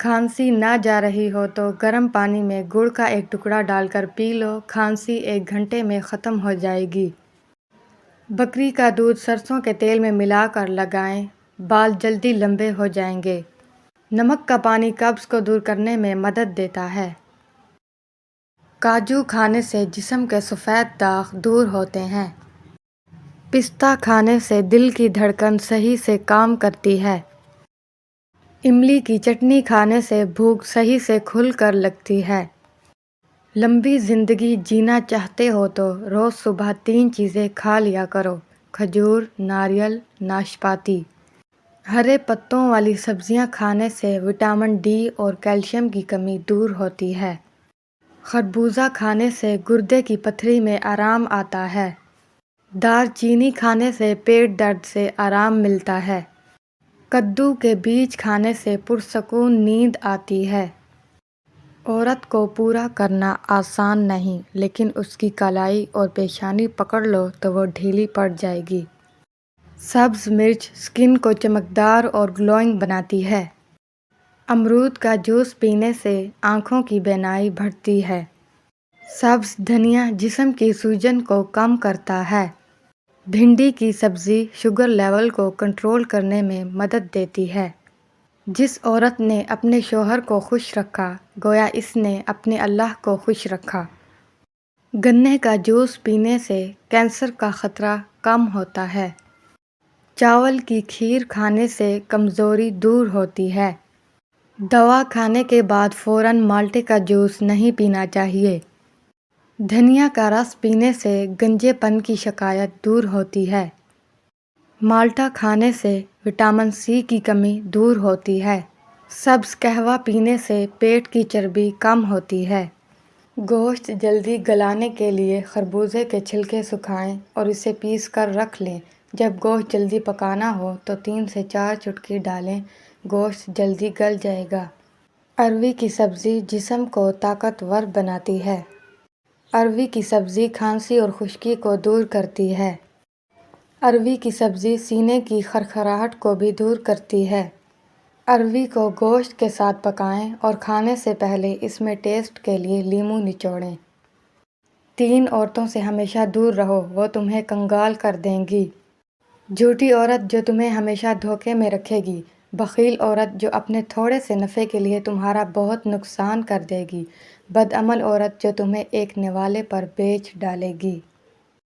کھانسی نہ جا رہی ہو تو گرم پانی میں گڑ کا ایک ٹکڑا ڈال کر پی لو، کھانسی 1 گھنٹے میں ختم ہو جائے گی۔ بکری کا دودھ سرسوں کے تیل میں ملا کر لگائیں، بال جلدی لمبے ہو جائیں گے۔ نمک کا پانی قبض کو دور کرنے میں مدد دیتا ہے۔ کاجو کھانے سے جسم کے سفید داغ دور ہوتے ہیں۔ پستہ کھانے سے دل کی دھڑکن صحیح سے کام کرتی ہے۔ املی کی چٹنی کھانے سے بھوک صحیح سے کھل کر لگتی ہے۔ لمبی زندگی جینا چاہتے ہو تو روز صبح 3 چیزیں کھا لیا کرو: کھجور، ناریل، ناشپاتی۔ ہرے پتوں والی سبزیاں کھانے سے وٹامن ڈی اور کیلشیم کی کمی دور ہوتی ہے۔ خربوزہ کھانے سے گردے کی پتھری میں آرام آتا ہے۔ دار چینی کھانے سے پیٹ درد سے آرام ملتا ہے۔ کدو کے بیج کھانے سے پرسکون نیند آتی ہے۔ عورت کو پورا کرنا آسان نہیں، لیکن اس کی کلائی اور پیشانی پکڑ لو تو وہ ڈھیلی پڑ جائے گی۔ سبز مرچ سکن کو چمکدار اور گلوئنگ بناتی ہے۔ امرود کا جوس پینے سے آنکھوں کی بینائی بڑھتی ہے۔ سبز دھنیا جسم کی سوجن کو کم کرتا ہے۔ بھنڈی کی سبزی شوگر لیول کو کنٹرول کرنے میں مدد دیتی ہے۔ جس عورت نے اپنے شوہر کو خوش رکھا، گویا اس نے اپنے اللہ کو خوش رکھا۔ گنے کا جوس پینے سے کینسر کا خطرہ کم ہوتا ہے۔ چاول کی کھیر کھانے سے کمزوری دور ہوتی ہے۔ دوا کھانے کے بعد فوراً مالٹے کا جوس نہیں پینا چاہیے۔ دھنیا کا رس پینے سے گنجے پن کی شکایت دور ہوتی ہے۔ مالٹا کھانے سے وٹامن سی کی کمی دور ہوتی ہے۔ سبز قہوہ پینے سے پیٹ کی چربی کم ہوتی ہے۔ گوشت جلدی گلانے کے لیے خربوزے کے چھلکے سکھائیں اور اسے پیس کر رکھ لیں۔ جب گوشت جلدی پکانا ہو تو 3 سے 4 چٹکی ڈالیں، گوشت جلدی گل جائے گا۔ اروی کی سبزی جسم کو طاقتور بناتی ہے۔ اروی کی سبزی کھانسی اور خشکی کو دور کرتی ہے۔ اروی کی سبزی سینے کی خرخراہٹ کو بھی دور کرتی ہے۔ اروی کو گوشت کے ساتھ پکائیں اور کھانے سے پہلے اس میں ٹیسٹ کے لیے لیموں نچوڑیں۔ 3 عورتوں سے ہمیشہ دور رہو، وہ تمہیں کنگال کر دیں گی۔ جھوٹی عورت جو تمہیں ہمیشہ دھوکے میں رکھے گی۔ بخیل عورت جو اپنے تھوڑے سے نفع کے لیے تمہارا بہت نقصان کر دے گی۔ بدعمل عورت جو تمہیں ایک نوالے پر بیچ ڈالے گی۔